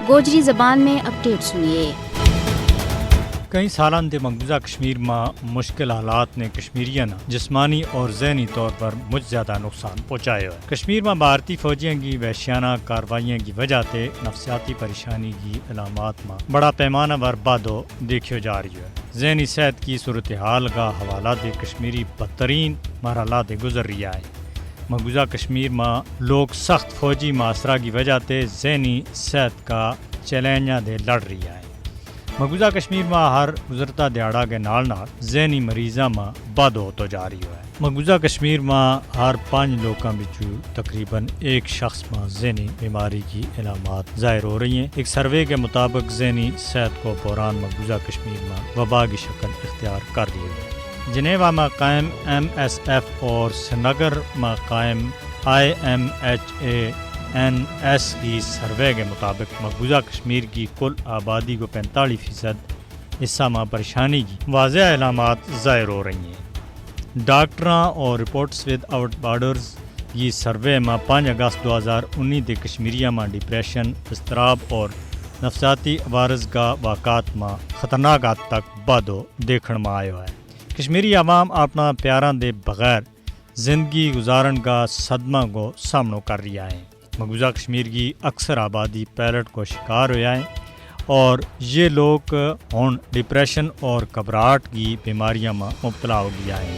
گوجری زبان میں اپڈیٹ سنیے۔ کئی سالان دے مقبوضہ کشمیر میں مشکل حالات نے کشمیریاں جسمانی اور ذہنی طور پر مجھ زیادہ نقصان پہنچایا ہے۔ کشمیر میں بھارتی فوجیاں کی وحشیانہ کاروائیاں کی وجہ سے نفسیاتی پریشانی کی علامات میں بڑا پیمانہ پر بادو دیکھو جا رہی ہے۔ ذہنی صحت کی صورتحال کا حوالہ دے کشمیری بدترین مرحلہ دے گزر رہی ہے۔ مقبوضہ کشمیر میں لوگ سخت فوجی معاشرہ کی وجہ سے ذہنی صحت کا چیلنج دے لڑ رہی ہے۔ مقبوضہ کشمیر میں ہر گزرتا دیہڑا کے نال ذہنی مریضاں میں بد ہوتا جا رہی ہے۔ مقبوضہ کشمیر میں ہر 5 لوگوں بچوں تقریباً ایک شخص میں ذہنی بیماری کی علامات ظاہر ہو رہی ہیں۔ ایک سروے کے مطابق ذہنی صحت کو بحران مقبوضہ کشمیر میں وبا کی شکل اختیار کر رہی ہے۔ جنیوا میں قائم MSF اور سری نگر میں قائم IMHANS کی سروے کے مطابق مقبوضہ کشمیر کی کل آبادی کو 45% حصہ میں پریشانی کی واضح علامات ظاہر ہو رہی ہیں۔ ڈاکٹراں اور رپورٹس ود آؤٹ بارڈرز کی سروے میں 5 اگست 2019 کے کشمیریہ میں ڈپریشن، اضطراب اور نفسیاتی عوارض کا واقعات میں خطرناک حد تک بادو دیکھنے میں آیا ہے۔ کشمیری عوام اپنا پیاراں دے بغیر زندگی گزارن کا صدمہ کو سامنا کر رہی ہے۔ مقبوضہ کشمیر کی اکثر آبادی پیرٹ کو شکار ہوا ہے اور یہ لوگ ہن ڈپریشن اور گھبراہٹ کی بیماریاں میں مبتلا ہو گیا ہے۔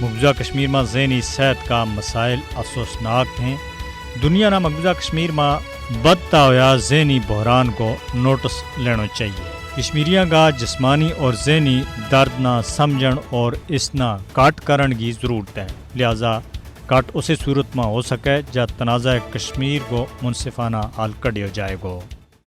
مقبوضہ کشمیر میں ذہنی صحت کا مسائل افسوسناک ہیں۔ دنیا نہ مقبوضہ کشمیر میں بدتا ہوا ذہنی بحران کو نوٹس لینا چاہیے۔ کشمیریوں کا جسمانی اور ذہنی درد نہ سمجھن اور اس نہ کٹ کرن کی ضرورت ہے، لہذا کٹ اسی صورت میں ہو سکے جب تنازع کشمیر کو منصفانہ حل کڈیا جائے گا۔